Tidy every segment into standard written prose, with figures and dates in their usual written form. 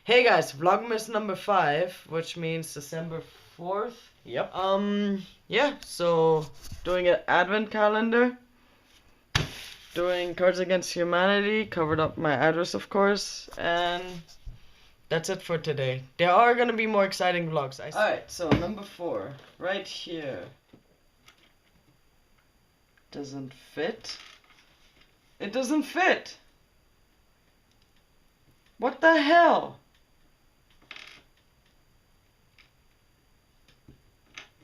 Hey guys, Vlogmas number 5, which means December 4th. Yep. Yeah, so doing an advent calendar, doing Cards Against Humanity, covered up my address of course, and that's it for today. There are gonna be more exciting vlogs. Alright, so number 4, right here. Doesn't fit. It doesn't fit! What the hell?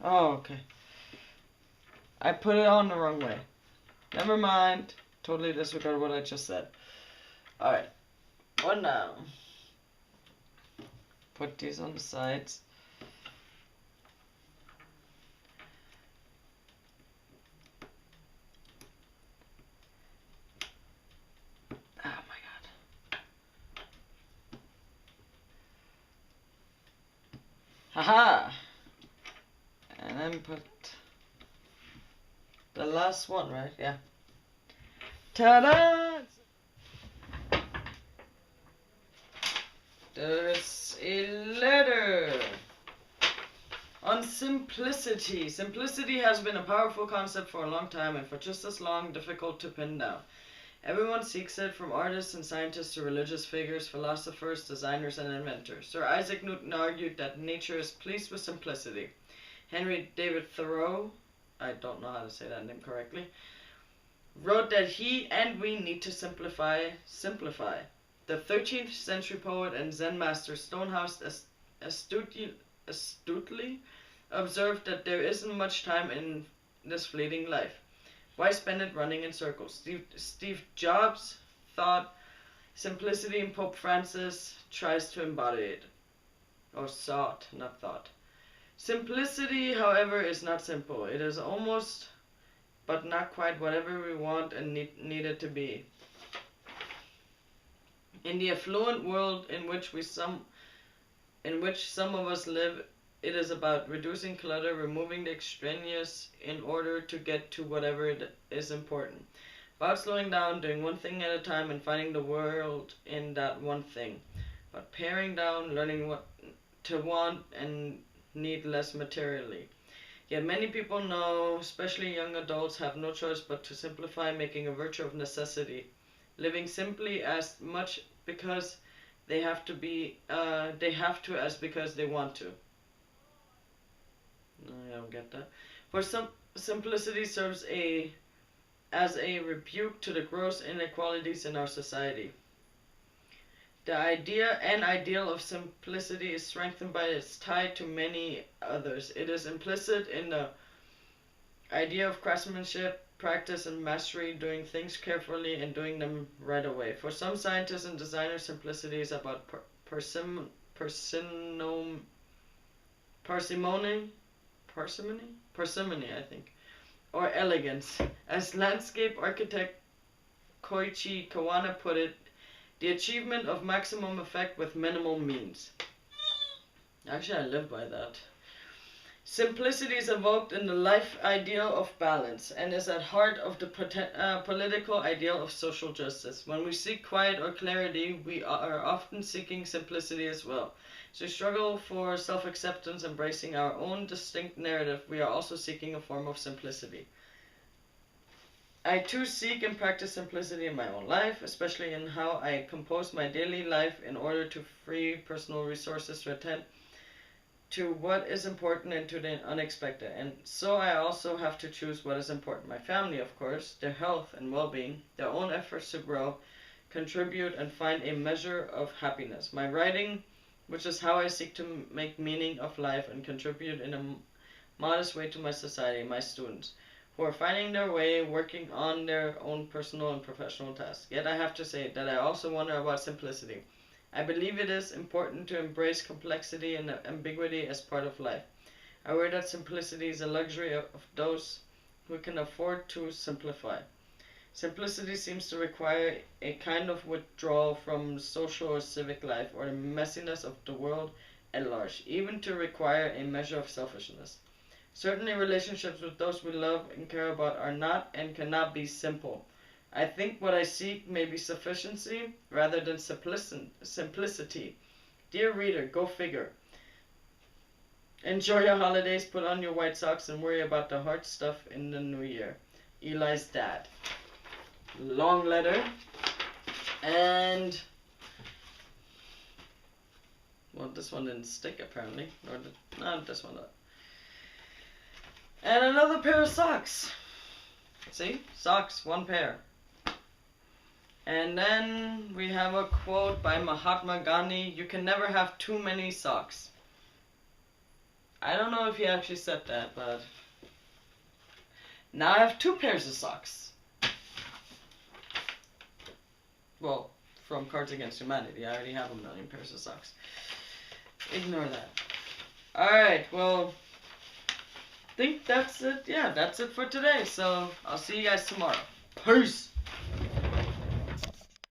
Oh, okay. I put it on the wrong way. Never mind. Totally disregard what I just said. Alright. What now? Put these on the sides. Oh my god. Haha! And then put the last one, right? Yeah. Ta-da! There's a letter on simplicity. Simplicity has been a powerful concept for a long time, and for just as long, difficult to pin down. Everyone seeks it, from artists and scientists to religious figures, philosophers, designers, and inventors. Sir Isaac Newton argued that nature is pleased with simplicity. Henry David Thoreau, I don't know how to say that name correctly, wrote that he and we need to simplify. The 13th century poet and Zen master Stonehouse astutely observed that there isn't much time in this fleeting life. Why spend it running in circles? Steve Jobs thought simplicity, and Pope Francis tries to embody it. Or sought, not thought. Simplicity, however, is not simple. It is almost, but not quite, whatever we want and need it to be. In the affluent world in which some of us live, it is about reducing clutter, removing the extraneous in order to get to whatever is important. About slowing down, doing one thing at a time, and finding the world in that one thing. About paring down, learning what to want and need less materially. Yet many people know, especially young adults, have no choice but to simplify, making a virtue of necessity. Living simply as much because they have to as because they want to. No, I don't get that. For some, simplicity serves as a rebuke to the gross inequalities in our society. The idea and ideal of simplicity is strengthened by its tie to many others. It is implicit in the idea of craftsmanship, practice, and mastery, doing things carefully and doing them right away. For some scientists and designers, simplicity is about parsimony, I think, or elegance. As landscape architect Koichi Kawana put it, the achievement of maximum effect with minimal means. Actually, I live by that. Simplicity is evoked in the life ideal of balance and is at heart of the political ideal of social justice. When we seek quiet or clarity, we are often seeking simplicity as well. As we struggle for self-acceptance, embracing our own distinct narrative, we are also seeking a form of simplicity. I too seek and practice simplicity in my own life, especially in how I compose my daily life in order to free personal resources to attend to what is important and to the unexpected. And so I also have to choose what is important. My family, of course, their health and well-being, their own efforts to grow, contribute, and find a measure of happiness. My writing, which is how I seek to make meaning of life and contribute in a modest way to my society, my students, who are finding their way, working on their own personal and professional tasks. Yet I have to say that I also wonder about simplicity. I believe it is important to embrace complexity and ambiguity as part of life. I worry that simplicity is a luxury of those who can afford to simplify. Simplicity seems to require a kind of withdrawal from social or civic life or the messiness of the world at large, even to require a measure of selfishness. Certainly relationships with those we love and care about are not and cannot be simple. I think what I seek may be sufficiency rather than simplicity. Dear reader, go figure. Enjoy your holidays, put on your white socks, and worry about the hard stuff in the new year. Eli's dad. Long letter. And... well, this one didn't stick, apparently. No, this one did. And another pair of socks. See? Socks, one pair. And then we have a quote by Mahatma Gandhi. You can never have too many socks. I don't know if he actually said that, but... now I have 2 pairs of socks. Well, from Cards Against Humanity. I already have 1,000,000 pairs of socks. Ignore that. Alright, well... I think that's it. Yeah, that's it for today. So, I'll see you guys tomorrow. Peace!